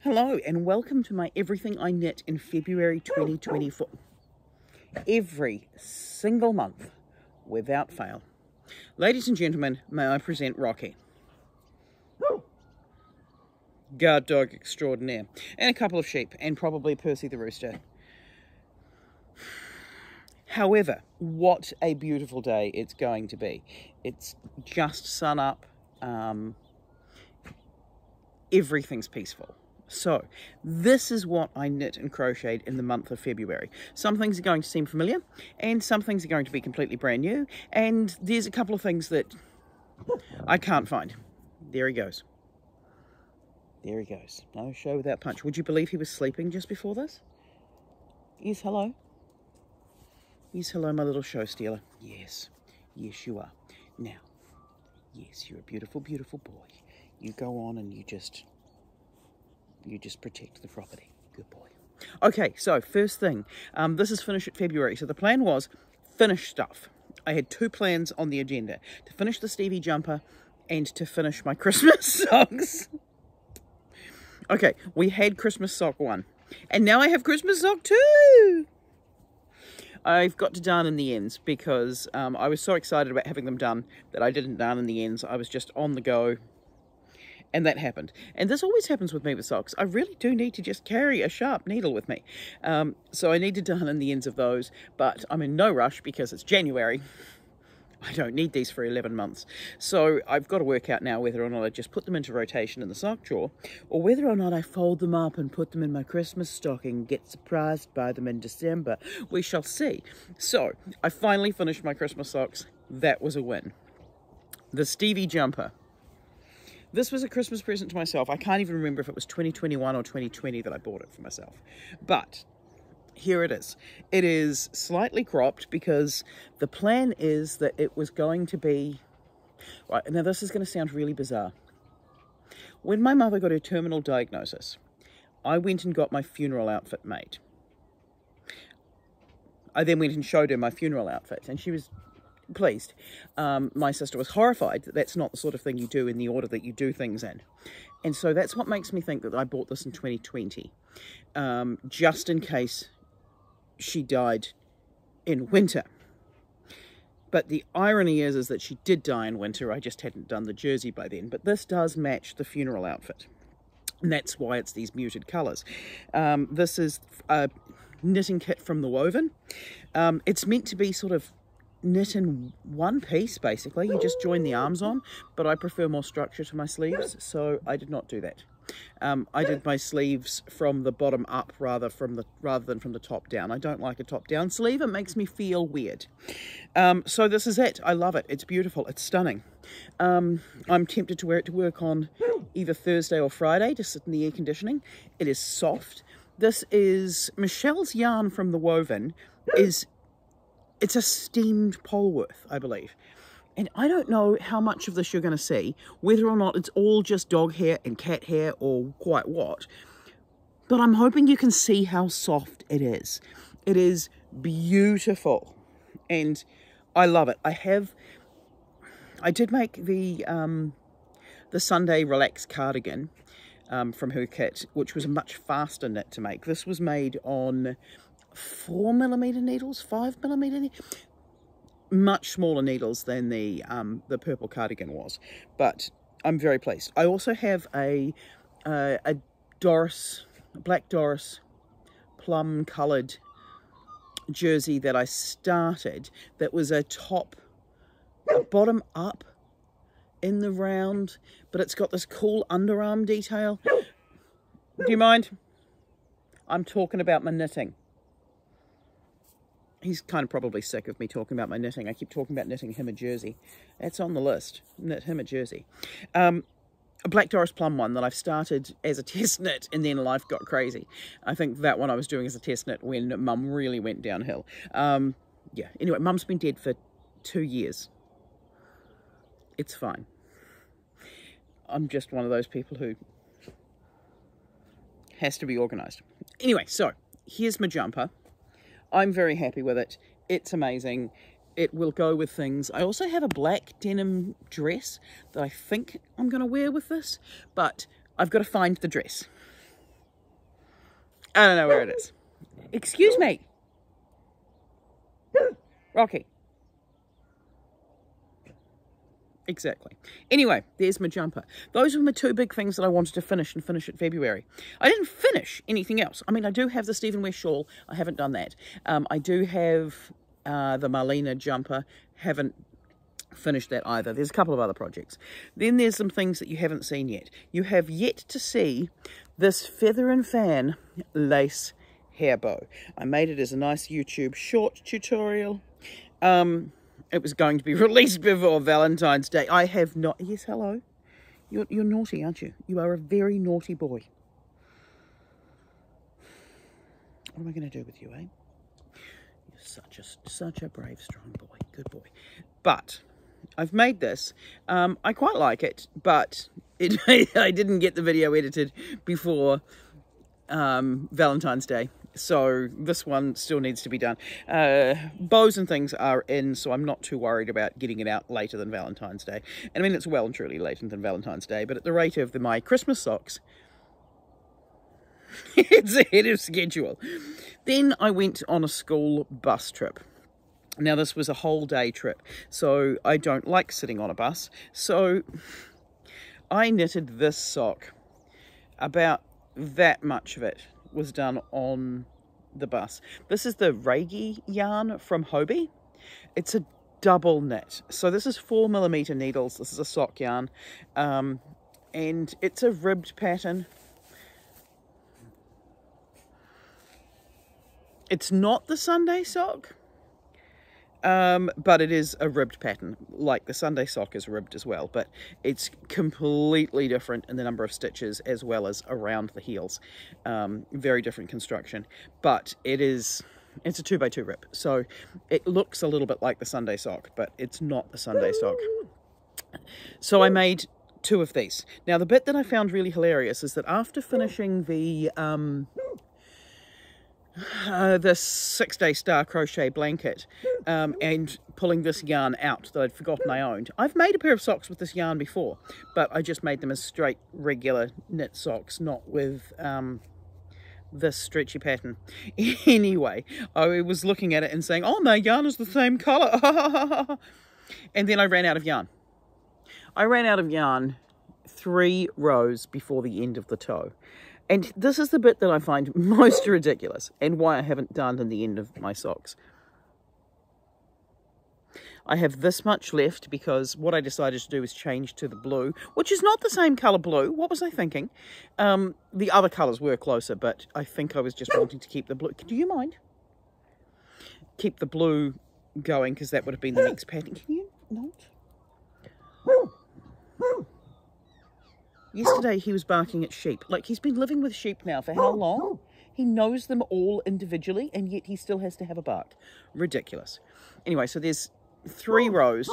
Hello and welcome to my Everything I Knit in February 2024. Every single month, without fail. Ladies and gentlemen, may I present Rocky. Guard dog extraordinaire. And a couple of sheep, and probably Percy the rooster. However, what a beautiful day it's going to be. It's just sun up. Everything's peaceful. So, this is what I knit and crocheted in the month of February. Some things are going to seem familiar, and some things are going to be completely brand new, and there's a couple of things that I can't find. There he goes. There he goes. No show without punch. Would you believe he was sleeping just before this? Yes, hello. Yes, hello, my little show stealer. Yes. Yes, you are. Now, yes, you're a beautiful, beautiful boy. You go on and you just protect the property. Good boy. Okay, so first thing, this is Finish It February. So the plan was finish stuff. I had two plans on the agenda: to finish the Stevie jumper and to finish my Christmas socks. Okay, we had Christmas sock 1, and now I have Christmas sock 2. I've got to darn in the ends because I was so excited about having them done that I didn't darn in the ends. I was just on the go. And that happened. And this always happens with me with socks. I really do need to just carry a sharp needle with me. So I need to darn in the ends of those. But I'm in no rush because it's January. I don't need these for 11 months. So I've got to work out now whether or not I just put them into rotation in the sock drawer, or whether or not I fold them up and put them in my Christmas stocking and get surprised by them in December. We shall see. So I finally finished my Christmas socks. That was a win. The Stevie jumper. This was a Christmas present to myself. I can't even remember if it was 2021 or 2020 that I bought it for myself. But here it is. It is slightly cropped because the plan is that it was going to be... Right, now this is going to sound really bizarre. When my mother got her terminal diagnosis, I went and got my funeral outfit made. I then went and showed her my funeral outfit, and she was pleased. My sister was horrified that that's not the sort of thing you do in the order that you do things in. And so that's what makes me think that I bought this in 2020, just in case she died in winter. But the irony is that she did die in winter. I just hadn't done the jersey by then. But this does match the funeral outfit, and that's why it's these muted colours. This is a knitting kit from the Woven. It's meant to be sort of knit in one piece, basically. You just join the arms on, but I prefer more structure to my sleeves, so I did not do that. I did my sleeves from the bottom up rather than from the top down. I don't like a top down sleeve. It makes me feel weird. So this is it. I love it. It's beautiful. It's stunning. I'm tempted to wear it to work on either Thursday or Friday to sit in the air conditioning. It is soft. This is Michelle's yarn from the Woven. It's a steamed Polworth, I believe. And I don't know how much of this you're going to see, whether or not it's all just dog hair and cat hair or quite what. But I'm hoping you can see how soft it is. It is beautiful. And I love it. I did make the Sunday Relax cardigan from her kit, which was a much faster knit to make. This was made on 4mm needles, 5mm, much smaller needles than the purple cardigan was, but I'm very pleased. I also have a black Doris plum coloured jersey that I started, that was a bottom up in the round, but it's got this cool underarm detail. Do you mind? I'm talking about my knitting. He's kind of probably sick of me talking about my knitting. I keep talking about knitting him a jersey. That's on the list. Knit him a jersey. A Black Doris Plum one that I've started as a test knit, and then life got crazy. I think that one I was doing as a test knit when Mum really went downhill. Yeah, anyway, Mum's been dead for 2 years. It's fine. I'm just one of those people who has to be organised. Anyway, so here's my jumper. I'm very happy with it. It's amazing. It will go with things. I also have a black denim dress that I think I'm going to wear with this, but I've got to find the dress. I don't know where it is. Excuse me. Rocky. Exactly. Anyway, there's my jumper. Those were my two big things that I wanted to finish and finish at February. I didn't finish anything else. I mean, I do have the Stephen West shawl. I haven't done that. I do have the Marlena jumper. Haven't finished that either. There's a couple of other projects. Then there's some things that you haven't seen yet. You have yet to see this Feather and Fan lace hair bow. I made it as a nice YouTube short tutorial. It was going to be released before Valentine's Day. I have not... Yes, hello. You're naughty, aren't you? You are a very naughty boy. What am I going to do with you, eh? You're such a brave, strong boy. Good boy. But I've made this. I quite like it, but I didn't get the video edited before Valentine's Day. So this one still needs to be done. Bows and things are in, so I'm not too worried about getting it out later than Valentine's Day. And I mean, it's well and truly later than Valentine's Day, but at the rate of my Christmas socks, it's ahead of schedule. Then I went on a school bus trip. Now, this was a whole day trip, so I don't like sitting on a bus. So I knitted this sock. About that much of it was done on the bus. This is the Reiki yarn from Hobie. It's a double knit. So this is 4mm needles. This is a sock yarn. And it's a ribbed pattern. It's not the Sunday sock. But it is a ribbed pattern, like the Sunday sock is ribbed as well, but it's completely different in the number of stitches as well as around the heels. Very different construction, but it's a 2x2 rip, so it looks a little bit like the Sunday sock, but it's not the Sunday sock. So I made two of these. Now, the bit that I found really hilarious is that after finishing the 6-day star crochet blanket and pulling this yarn out that I'd forgotten I owned. I've made a pair of socks with this yarn before, but I just made them as straight regular knit socks, not with this stretchy pattern. Anyway, I was looking at it and saying, oh, my yarn is the same colour. And then I ran out of yarn. I ran out of yarn 3 rows before the end of the toe. And this is the bit that I find most ridiculous and why I haven't done in the end of my socks. I have this much left because what I decided to do is change to the blue, which is not the same colour blue. What was I thinking? The other colours were closer, but I think I was just wanting to keep the blue. Do you mind? Keep the blue going because that would have been the next pattern. Can you not? Yesterday he was barking at sheep. Like, he's been living with sheep now for how long? He knows them all individually and yet he still has to have a bark. Ridiculous. Anyway, so there's 3 rows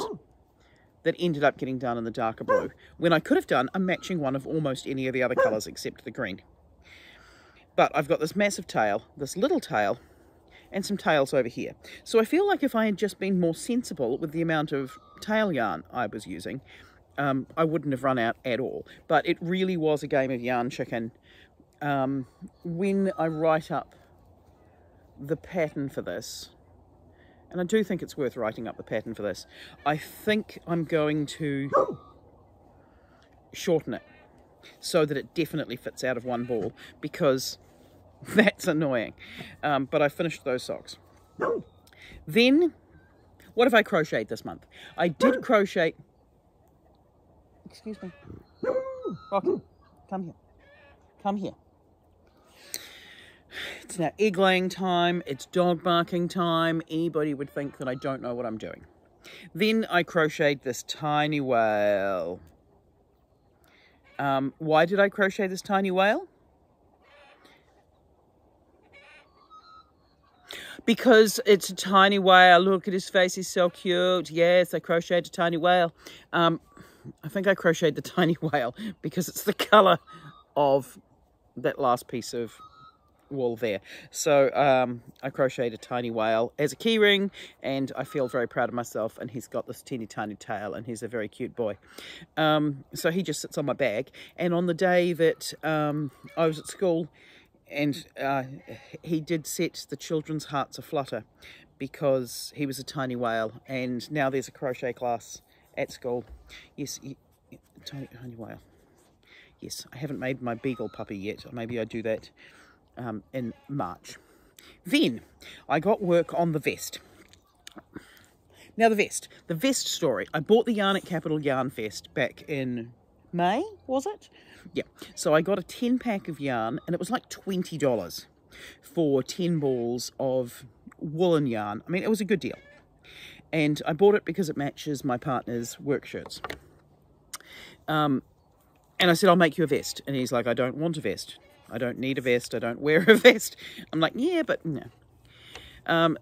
that ended up getting done in the darker blue when I could have done a matching one of almost any of the other colours except the green. But I've got this massive tail, this little tail, and some tails over here. So I feel like if I had just been more sensible with the amount of tail yarn I was using, I wouldn't have run out at all. But it really was a game of yarn chicken. When I write up the pattern for this, and I do think it's worth writing up the pattern for this, I think I'm going to shorten it so that it definitely fits out of one ball, because that's annoying. But I finished those socks. Then, what have I crocheted this month? I did crochet... Excuse me. Rocky, come here. Come here. It's now egg laying time. It's dog barking time. Anybody would think that I don't know what I'm doing. Then I crocheted this tiny whale. Why did I crochet this tiny whale? Because it's a tiny whale. Look at his face. He's so cute. Yes, I crocheted a tiny whale. I think I crocheted the tiny whale because it's the colour of that last piece of wool there. So I crocheted a tiny whale as a key ring, and I feel very proud of myself, and he's got this teeny tiny tail and he's a very cute boy. So he just sits on my bag, and on the day that I was at school And he did set the children's hearts aflutter because he was a tiny whale, and now there's a crochet class at school. Yes, tiny whale. Yes, I haven't made my beagle puppy yet. Maybe I do that in March. Then I got work on the vest. Now the vest story. I bought the yarn at Capital Yarn Fest back in May, was it? Yeah, so I got a 10-pack of yarn, and it was like $20 for 10 balls of woolen yarn. I mean, it was a good deal. And I bought it because it matches my partner's work shirts. And I said, I'll make you a vest. And he's like, I don't want a vest. I don't need a vest. I don't wear a vest. I'm like, yeah, but no.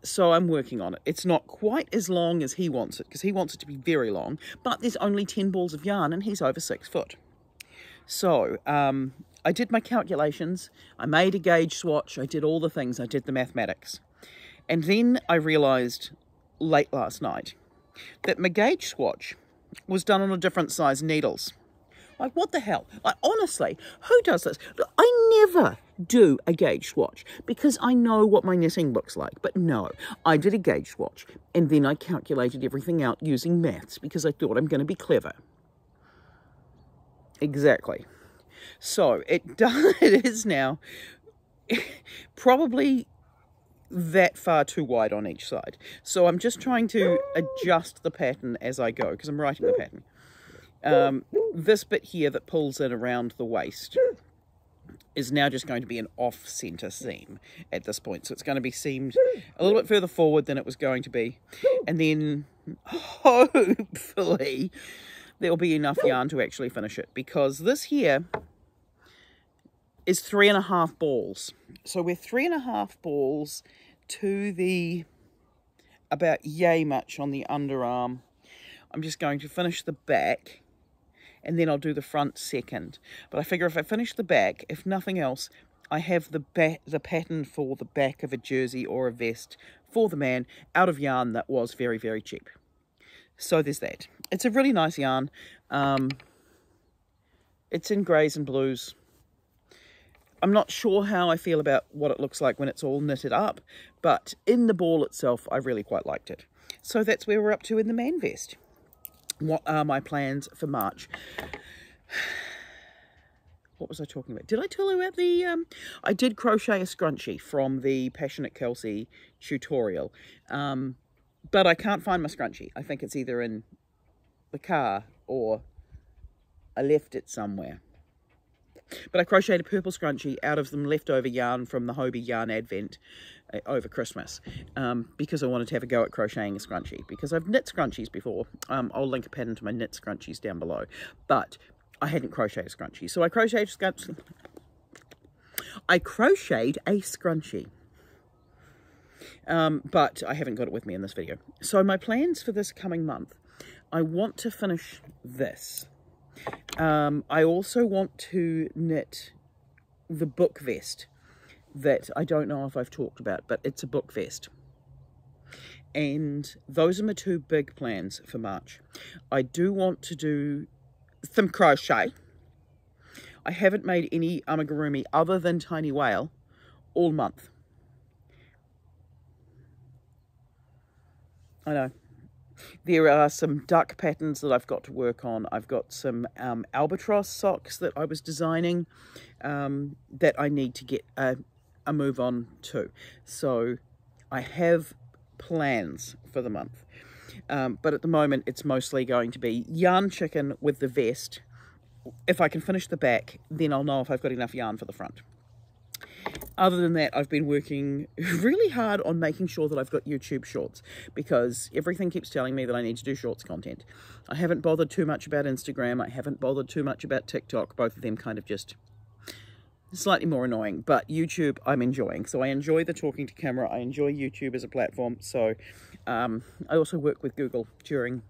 So I'm working on it. It's not quite as long as he wants it, because he wants it to be very long, but there's only 10 balls of yarn and he's over 6 foot. So I did my calculations, I made a gauge swatch, I did all the things, I did the mathematics. And then I realized late last night that my gauge swatch was done on a different size needles. Like, what the hell? Like, honestly, who does this? Look, I never do a gauge swatch because I know what my knitting looks like. But no, I did a gauge swatch and then I calculated everything out using maths because I thought I'm going to be clever. Exactly. So it is now probably that far too wide on each side. So I'm just trying to adjust the pattern as I go because I'm writing the pattern. This bit here that pulls in around the waist is now just going to be an off-center seam at this point. So it's going to be seamed a little bit further forward than it was going to be. And then hopefully there'll be enough yarn to actually finish it, because this here is 3.5 balls. So we're 3.5 balls to the about yay much on the underarm. I'm just going to finish the back and then I'll do the front second. But I figure if I finish the back, if nothing else, I have the pattern for the back of a jersey or a vest for the man out of yarn that was very, very cheap. So there's that. It's a really nice yarn. It's in greys and blues. I'm not sure how I feel about what it looks like when it's all knitted up, but in the ball itself, I really quite liked it. So that's where we're up to in the man vest. What are my plans for March? What was I talking about? Did I tell you about the... I did crochet a scrunchie from the Passionate Kelsey tutorial. But I can't find my scrunchie. I think it's either in the car or I left it somewhere. But I crocheted a purple scrunchie out of some leftover yarn from the Hobie Yarn Advent over Christmas, because I wanted to have a go at crocheting a scrunchie, because I've knit scrunchies before. I'll link a pattern to my knit scrunchies down below, but I hadn't crocheted a scrunchie. So I crocheted a scrunchie. But I haven't got it with me in this video. So my plans for this coming month, I want to finish this. I also want to knit the book vest that I don't know if I've talked about, but it's a book vest. And those are my two big plans for March. I do want to do some crochet. I haven't made any amigurumi other than Tiny Whale all month. I know. There are some duck patterns that I've got to work on. I've got some albatross socks that I was designing that I need to get a move on to. So I have plans for the month. But at the moment, it's mostly going to be yarn chicken with the vest. If I can finish the back, then I'll know if I've got enough yarn for the front. Other than that, I've been working really hard on making sure that I've got YouTube shorts, because everything keeps telling me that I need to do shorts content. I haven't bothered too much about Instagram. I haven't bothered too much about TikTok. Both of them kind of just slightly more annoying, but YouTube I'm enjoying. So I enjoy the talking to camera. I enjoy YouTube as a platform. So I also work with Google during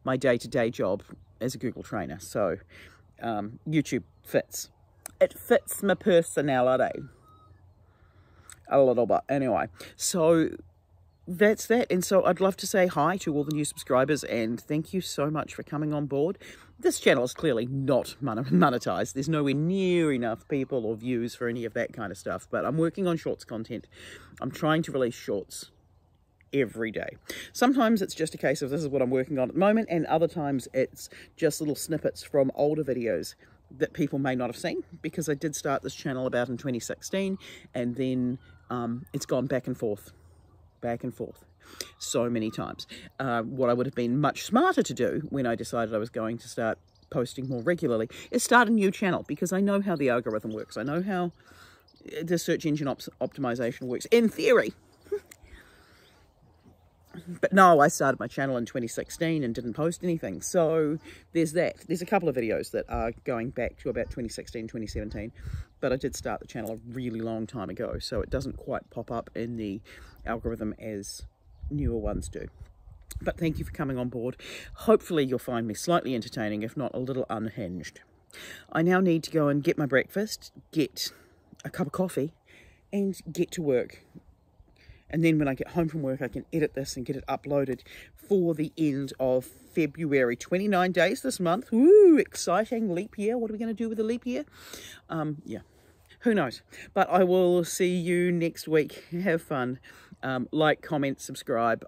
my day-to-day job as a Google trainer. So YouTube fits. It fits my personality a little bit. Anyway, so that's that. And so I'd love to say hi to all the new subscribers and thank you so much for coming on board. This channel is clearly not monetized. There's nowhere near enough people or views for any of that kind of stuff, but I'm working on shorts content. I'm trying to release shorts every day. Sometimes it's just a case of this is what I'm working on at the moment, and other times it's just little snippets from older videos that people may not have seen, because I did start this channel about in 2016, and then it's gone back and forth so many times. What I would have been much smarter to do when I decided I was going to start posting more regularly is start a new channel, because I know how the algorithm works. I know how the search engine optimization works, in theory. But no, I started my channel in 2016 and didn't post anything. So there's that. There's a couple of videos that are going back to about 2016, 2017. But I did start the channel a really long time ago, so it doesn't quite pop up in the algorithm as newer ones do. But thank you for coming on board. Hopefully you'll find me slightly entertaining, if not a little unhinged. I now need to go and get my breakfast, get a cup of coffee, and get to work. And then when I get home from work, I can edit this and get it uploaded for the end of February. 29 days this month. Ooh, exciting. Leap year. What are we going to do with the leap year? Yeah, who knows? But I will see you next week. Have fun. Like, comment, subscribe.